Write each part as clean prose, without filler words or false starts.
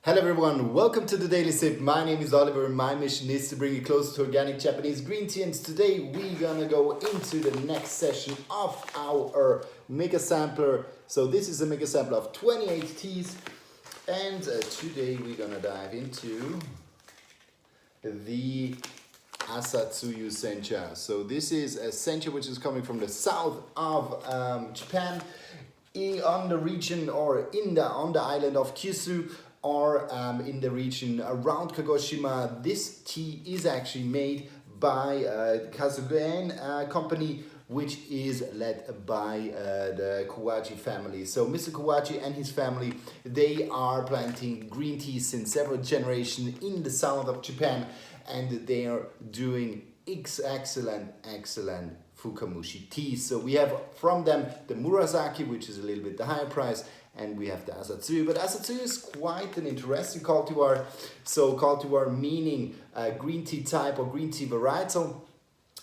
Hello everyone, welcome to the Daily Sip. My name is Oliver and my mission is to bring you closer to organic Japanese green tea, and today we're gonna go into the next session of our mega sampler. So this is a mega sampler of 28 teas, and today we're gonna dive into the Asatsuyu Sencha. So this is a sencha which is coming from the south of Japan, on the region or on the island of Kyushu, or in the region around Kagoshima. This tea is actually made by Kasugaen company, which is led by the Kawaji family. So Mr. Kawaji and his family, they are planting green tea since several generations in the south of Japan, and they are doing excellent Fukamushi tea. So we have from them the Murasaki, which is a little bit the higher price, and we have the Asatsuyu. But Asatsuyu is quite an interesting cultivar. So cultivar meaning green tea type or green tea varietal.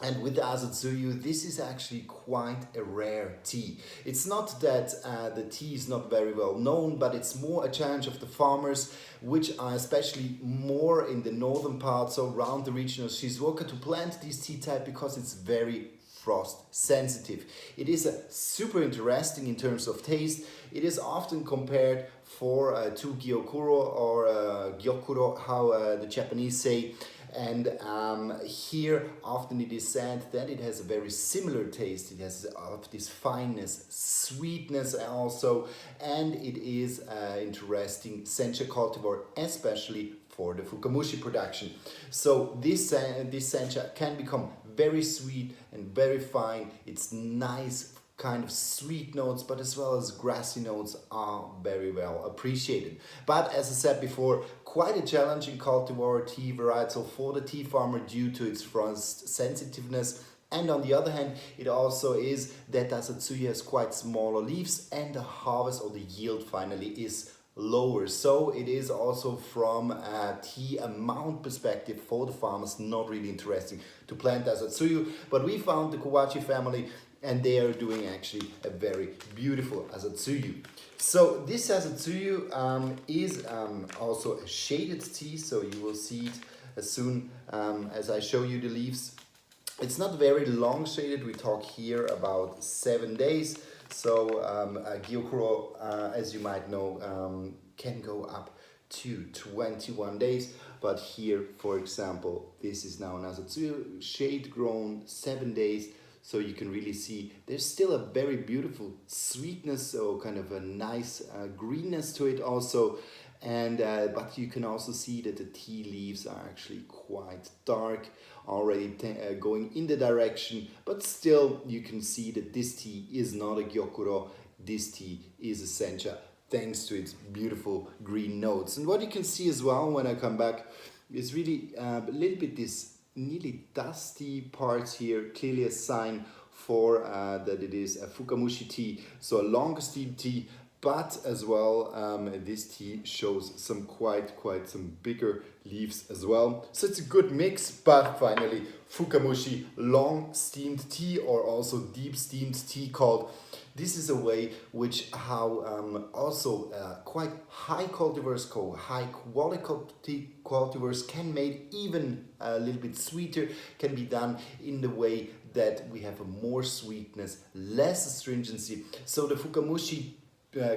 And with the Asatsuyu, this is actually quite a rare tea. It's not that the tea is not very well known, but it's more a challenge of the farmers, which are especially more in the northern parts, so around the region of Shizuoka, to plant this tea type because it's very frost sensitive. It is super interesting in terms of taste. It is often compared to gyokuro or gyokuro, how the Japanese say. And here often it is said that it has a very similar taste. It has of this fineness, sweetness also, and it is interesting sencha cultivar, especially for the Fukamushi production. So this sencha can become very sweet and very fine. It's nice kind of sweet notes, but as well as grassy notes are very well appreciated. But as I said before, quite a challenging cultivar tea varietal for the tea farmer due to its frost sensitiveness. And on the other hand, it also is that Asatsuyu has quite smaller leaves, and the harvest or the yield finally is lower. So it is also from a tea amount perspective for the farmers not really interesting to plant Asatsuyu. But we found the Kawaji family, and they are doing actually a very beautiful Asatsuyu. So this Asatsuyu is also a shaded tea, so you will see it as soon as I show you the leaves. It's not very long shaded. We talk here about 7 days. So gyokuro, as you might know, can go up to 21 days. But here, for example, this is now an Asatsuyu, shade grown 7 days. So you can really see there's still a very beautiful sweetness, so kind of a nice greenness to it also. And but you can also see that the tea leaves are actually quite dark, already going in the direction, but still you can see that this tea is not a gyokuro. This tea is a sencha, thanks to its beautiful green notes. And what you can see as well when I come back is really a little bit this nearly dusty parts here, clearly a sign for that it is a Fukamushi tea, so a longer steam tea. But as well, this tea shows some quite some bigger leaves as well. So it's a good mix. But finally, Fukamushi long steamed tea, or also deep steamed tea called. This is a way which how also quite high cultivars, high quality cultivars can make even a little bit sweeter, can be done in the way that we have a more sweetness, less astringency. So the Fukamushi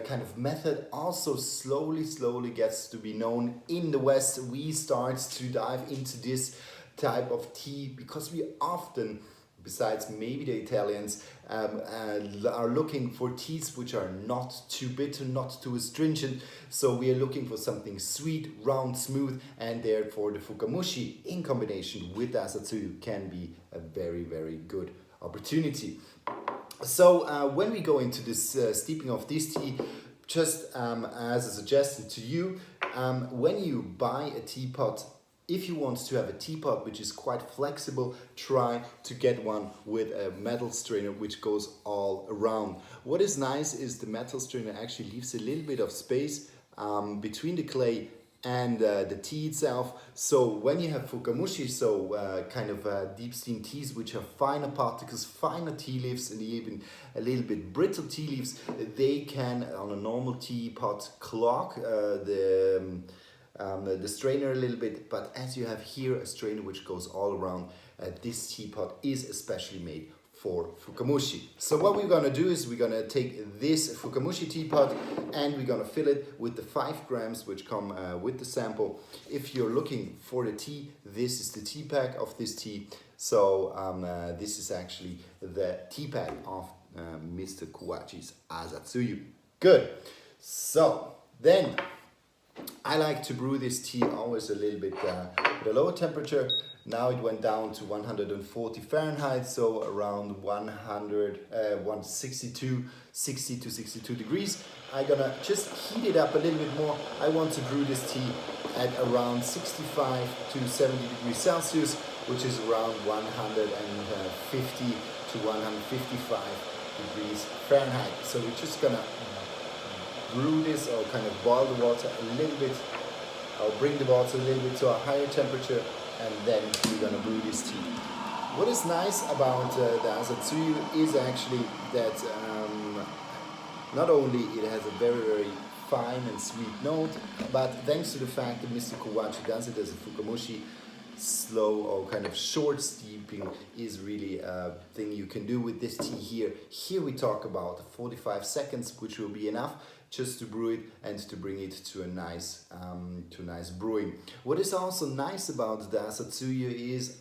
kind of method also slowly gets to be known in the West. We start to dive into this type of tea because we often, besides maybe the Italians, are looking for teas which are not too bitter, not too astringent. So we are looking for something sweet, round, smooth, and therefore the Fukamushi in combination with Asatsuyu can be a very good opportunity. So when we go into this steeping of this tea, just as a suggestion to you, when you buy a teapot, if you want to have a teapot which is quite flexible, try to get one with a metal strainer which goes all around. What is nice is the metal strainer actually leaves a little bit of space between the clay and the tea itself. So when you have Fukamushi, so kind of deep steam teas which have finer particles, finer tea leaves, and even a little bit brittle tea leaves, they can on a normal teapot clog the strainer a little bit, but as you have here a strainer which goes all around, this teapot is especially made for fukamushi. So what we're gonna do is we're gonna take this fukamushi teapot and we're gonna fill it with the 5 grams which come with the sample. If you're looking for the tea, this is the tea pack of this tea. So this is actually the tea pack of Mr. Kawaji's Asatsuyu. Good. So then I like to brew this tea always a little bit at a lower temperature. Now it went down to 140 Fahrenheit, so around 162, 60 to 62 degrees. I'm gonna just heat it up a little bit more. I want to brew this tea at around 65 to 70 degrees Celsius, which is around 150 to 155 degrees Fahrenheit. So we're just gonna brew this, or kind of boil the water a little bit. I'll bring the water a little bit to a higher temperature, and then we're gonna brew this tea. What is nice about the Asatsuyu is actually that not only it has a very, very fine and sweet note, but thanks to the fact that Mr. Kawaji does it as a fukamushi, slow or kind of short steeping is really a thing you can do with this tea here. Here we talk about 45 seconds, which will be enough just to brew it and to bring it to a nice brewing. What is also nice about the Asatsuyu is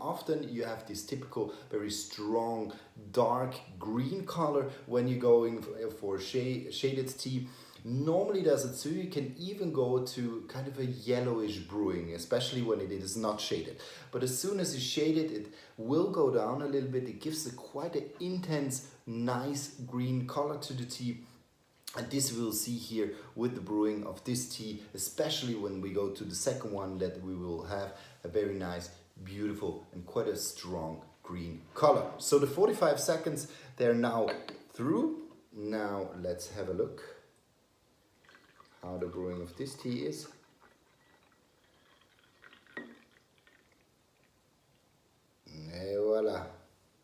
often you have this typical very strong dark green color when you're going for shaded tea. Normally the Asatsuyu can even go to kind of a yellowish brewing, especially when it is not shaded. But as soon as you shade it, it will go down a little bit. It gives quite an intense, nice green color to the tea. And this we'll see here with the brewing of this tea, especially when we go to the second one, that we will have a very nice, beautiful and quite a strong green color. So the 45 seconds, they're now through. Now let's have a look how the brewing of this tea is. Et voila.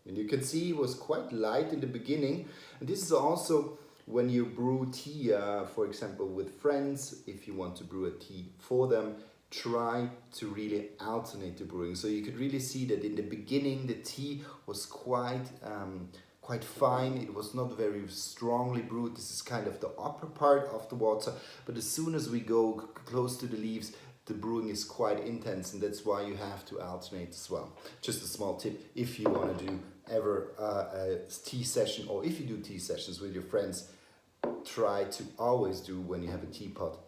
And you can see it was quite light in the beginning. And this is also when you brew tea, for example, with friends, if you want to brew a tea for them, try to really alternate the brewing. So you could really see that in the beginning, the tea was quite fine. It was not very strongly brewed. This is kind of the upper part of the water. But as soon as we go close to the leaves, the brewing is quite intense, and that's why you have to alternate as well. Just a small tip, if you want to do ever a tea session, or if you do tea sessions with your friends, try to always do, when you have a teapot,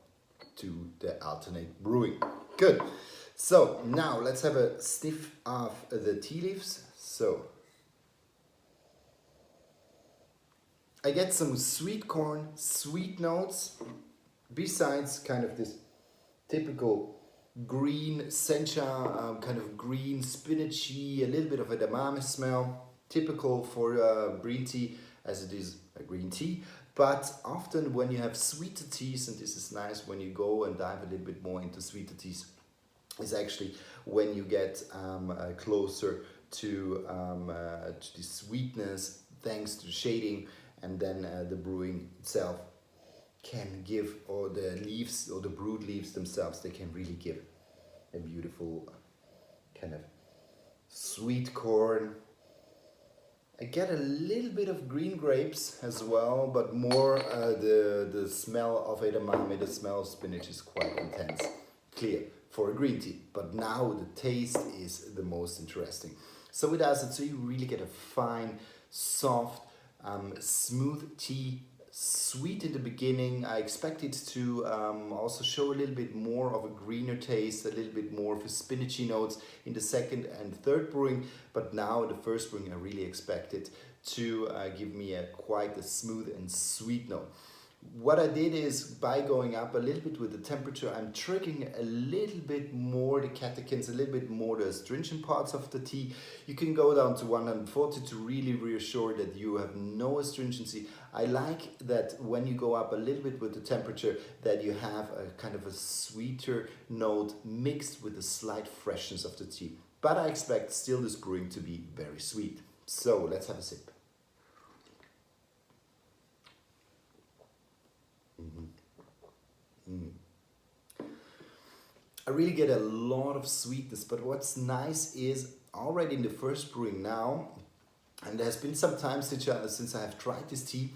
do the alternate brewing. Good. So now let's have a sniff of the tea leaves. So I get some sweet corn, sweet notes, besides kind of this typical green sencha, kind of green spinachy, a little bit of a edamame smell, typical for green tea, as it is a green tea. But often when you have sweeter teas, and this is nice when you go and dive a little bit more into sweeter teas, is actually when you get closer to the sweetness thanks to the shading, and then the brewing itself can give, or the leaves, or the brewed leaves themselves, they can really give a beautiful kind of sweet corn. I get a little bit of green grapes as well, but more the smell of edamame, the smell of spinach is quite intense, clear for a green tea. But now the taste is the most interesting. So with Asatsuyu, you really get a fine, soft, smooth tea, sweet in the beginning. I expect it to also show a little bit more of a greener taste, a little bit more of a spinachy notes in the second and third brewing. But now the first brewing, I really expect it to give me quite a smooth and sweet note. What I did is, by going up a little bit with the temperature, I'm triggering a little bit more the catechins, a little bit more the astringent parts of the tea. You can go down to 140 to really reassure that you have no astringency. I like that when you go up a little bit with the temperature, that you have a kind of a sweeter note mixed with the slight freshness of the tea. But I expect still this brewing to be very sweet. So let's have a sip. I really get a lot of sweetness, but what's nice is already in the first brewing now, and there's been some time since I have tried this tea,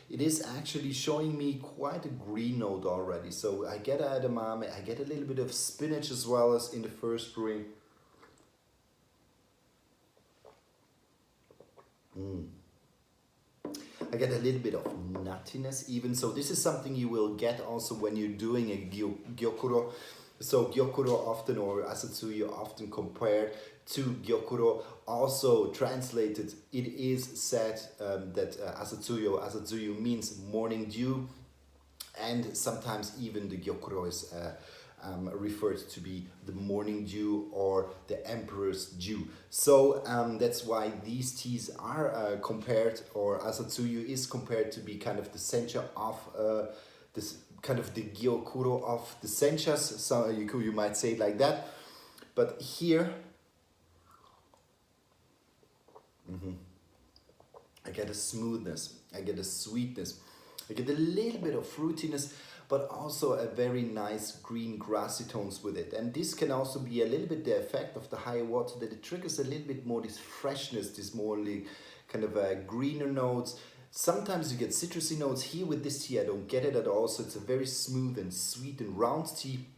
it is actually showing me quite a green note already. So I get edamame, I get a little bit of spinach as well as in the first brewing. I get a little bit of nuttiness even. So this is something you will get also when you're doing a gyokuro. So gyokuro often, or asatsuyu often compared to gyokuro. Also translated, it is said that asatsuyu means morning dew, and sometimes even the gyokuro is referred to be the morning dew or the emperor's dew. So that's why these teas are compared, or asatsuyu is compared to be kind of the sencha of this kind of the gyokuro of the senchas. So you might say it like that. But here I get a smoothness, I get a sweetness, I get a little bit of fruitiness, but also a very nice green grassy tones with it. And this can also be a little bit the effect of the high water, that it triggers a little bit more this freshness, this more kind of greener notes. Sometimes you get citrusy notes. Here with this tea I don't get it at all, so it's a very smooth and sweet and round tea,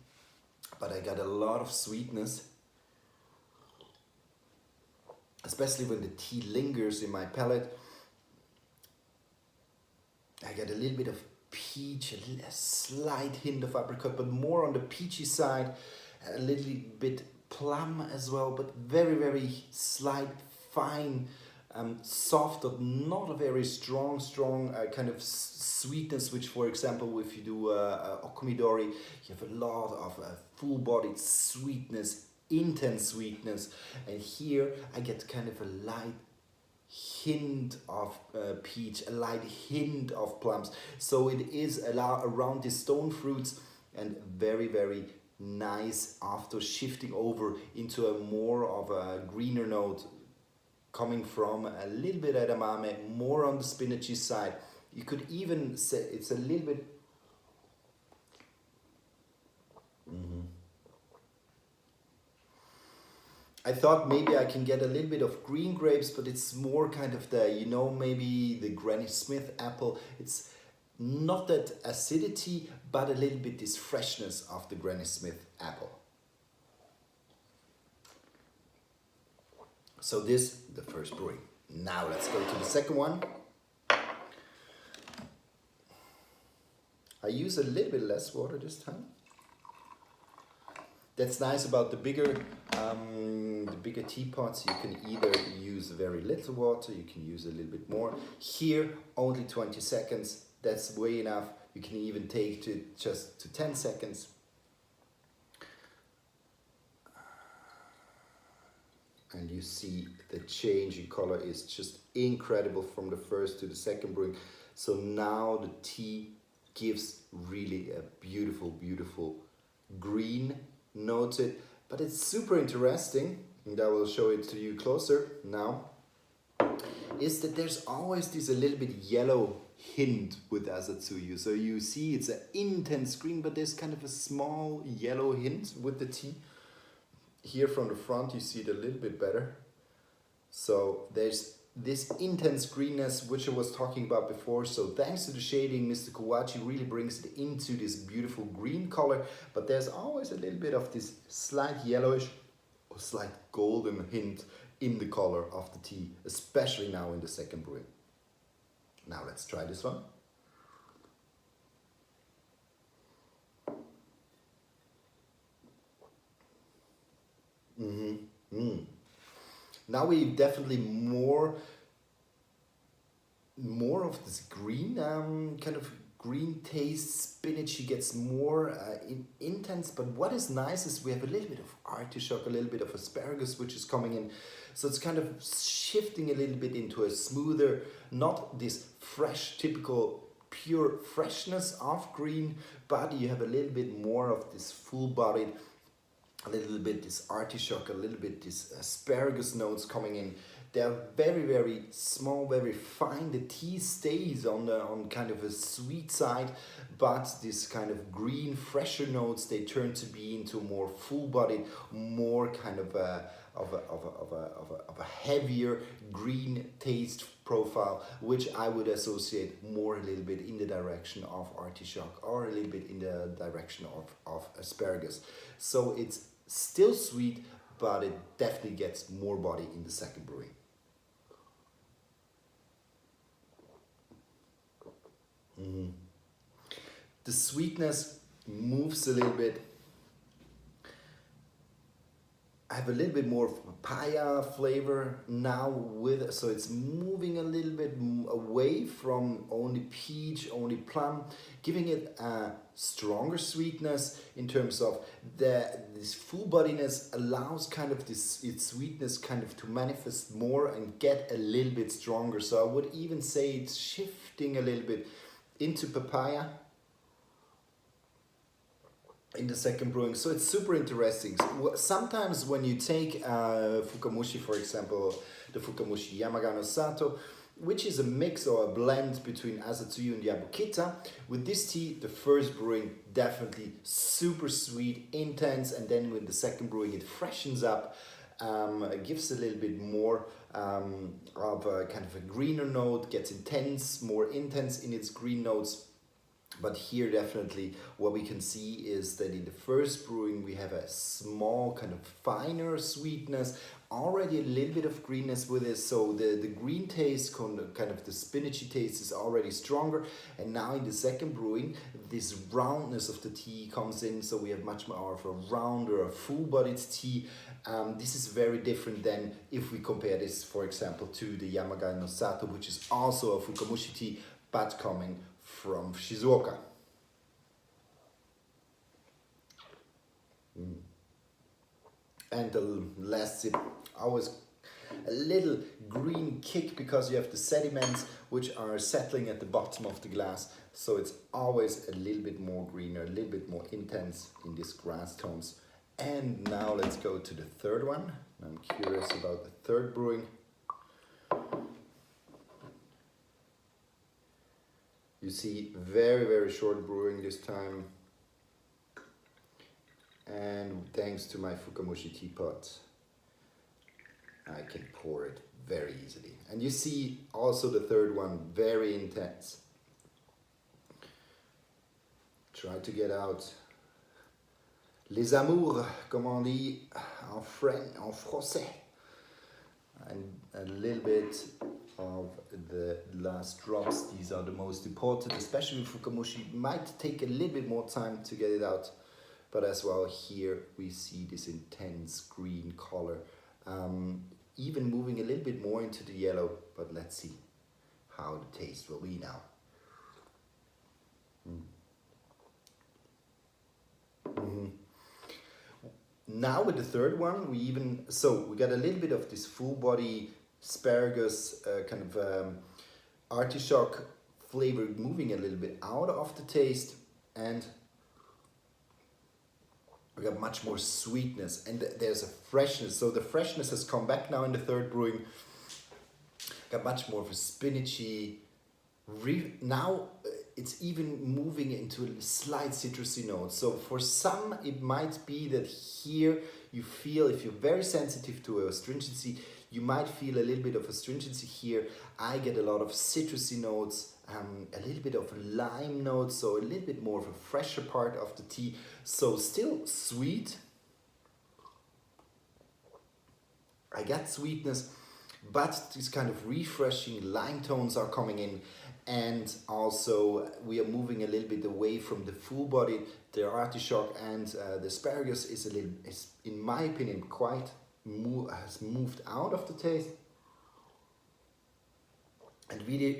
but I got a lot of sweetness, especially when the tea lingers in my palate. I get a little bit of peach, a slight hint of apricot, but more on the peachy side, a little bit plum as well, but very, very slight, fine, soft, but not a very strong kind of sweetness, which, for example, if you do okomidori, you have a lot of full-bodied sweetness, intense sweetness, and here I get kind of a light hint of peach, a light hint of plums. So it is around the stone fruits, and very, very nice after shifting over into a more of a greener note, coming from a little bit edamame, more on the spinachy side. You could even say it's a little bit I thought maybe I can get a little bit of green grapes, but it's more kind of the, you know, maybe the Granny Smith apple. It's not that acidity, but a little bit this freshness of the Granny Smith apple. So this, the first brewing. Now let's go to the second one. I use a little bit less water this time. That's nice about the bigger teapots. You can either use very little water, you can use a little bit more. Here, only 20 seconds. That's way enough. You can even take to just to 10 seconds. And you see the change in color is just incredible from the first to the second brewing. So now the tea gives really a beautiful, beautiful green noted, but it's super interesting, and I will show it to you closer now, is that there's always this a little bit yellow hint with Asatsuyu. So you see it's an intense green, but there's kind of a small yellow hint with the tea. Here from the front you see it a little bit better. So there's this intense greenness which I was talking about before. So thanks to the shading, Mr. Kawaji really brings it into this beautiful green color, but there's always a little bit of this slight yellowish or slight golden hint in the color of the tea, especially now in the second brewing. Now let's try this one. Now we definitely more of this green kind of green taste. Spinachy gets more intense, but what is nice is we have a little bit of artichoke, a little bit of asparagus which is coming in, so it's kind of shifting a little bit into a smoother, not this fresh typical pure freshness of green, but you have a little bit more of this full-bodied, a little bit this artichoke, a little bit this asparagus notes coming in. They're very small, very fine. The tea stays on kind of a sweet side, but this kind of green, fresher notes, they turn to be into more full-bodied, more kind of a heavier green taste profile, which I would associate more a little bit in the direction of artichoke or a little bit in the direction of asparagus. So it's still sweet, but it definitely gets more body in the second brewing. The sweetness moves a little bit. I have a little bit more of papaya flavor now with, so it's moving a little bit away from only peach, only plum, giving it a stronger sweetness in terms of this full bodiness allows kind of its sweetness kind of to manifest more and get a little bit stronger. So I would even say it's shifting a little bit into papaya in the second brewing. So it's super interesting. Sometimes when you take Fukamushi, for example, the Fukamushi Yamagano Sato, which is a mix or a blend between Asatsuyu and Yabukita, with this tea, the first brewing definitely super sweet, intense, and then with the second brewing it freshens up, gives a little bit more of a kind of a greener note, gets intense, more intense in its green notes. But here definitely what we can see is that in the first brewing we have a small kind of finer sweetness, already a little bit of greenness with it, so the green taste, kind of the spinachy taste is already stronger. And now in the second brewing this roundness of the tea comes in, so we have much more of a rounder, a full-bodied tea. This is very different than if we compare this, for example, to the Yamagano Sato, which is also a Fukamushi tea but coming from Shizuoka. And the last sip, always a little green kick because you have the sediments which are settling at the bottom of the glass, so it's always a little bit more greener, a little bit more intense in these grass tones. And now let's go to the third one. I'm curious about the third brewing. You see very short brewing this time, and thanks to my Fukamushi teapot I can pour it very easily. And you see also the third one, very intense. Try to get out les amours, comme on dit en français, and a little bit of the last drops. These are the most important, especially with Fukamushi. Might take a little bit more time to get it out, but as well here we see this intense green color, even moving a little bit more into the yellow. But let's see how the taste will be now. Now with the third one, we got a little bit of this full body asparagus kind of artichoke flavor moving a little bit out of the taste, and we got much more sweetness, and there's a freshness. So the freshness has come back now in the third brewing. Got much more of a spinachy. Now it's even moving into a slight citrusy note. So for some it might be that here you feel, if you're very sensitive to astringency, you might feel a little bit of astringency here. I get a lot of citrusy notes, a little bit of lime notes, so a little bit more of a fresher part of the tea. So still sweet. I get sweetness, but these kind of refreshing lime tones are coming in. And also we are moving a little bit away from the full body. The artichoke and the asparagus is in my opinion quite has moved out of the taste, and really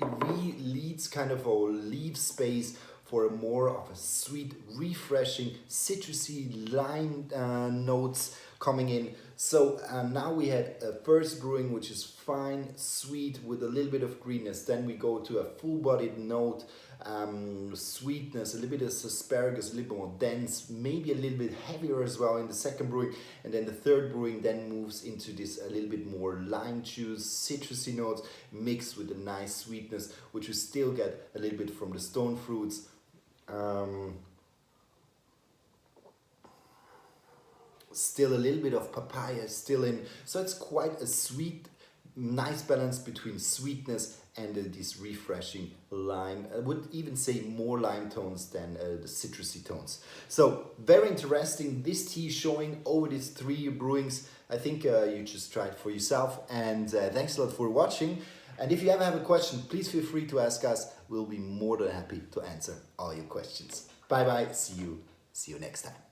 leads kind of or leaves space for a more of a sweet, refreshing, citrusy lime notes coming in. So now we had a first brewing, which is fine, sweet with a little bit of greenness. Then we go to a full-bodied note, sweetness, a little bit of asparagus, a little bit more dense, maybe a little bit heavier as well in the second brewing. And then the third brewing then moves into this a little bit more lime juice, citrusy notes mixed with a nice sweetness, which we still get a little bit from the stone fruits. Still a little bit of papaya still in, so it's quite a sweet, nice balance between sweetness and this refreshing lime. I would even say more lime tones than the citrusy tones. So very interesting, this tea showing over these 3 brewings. I think you just try it for yourself, and thanks a lot for watching. And if you ever have a question, please feel free to ask us. We'll be more than happy to answer all your questions. Bye bye, see you next time.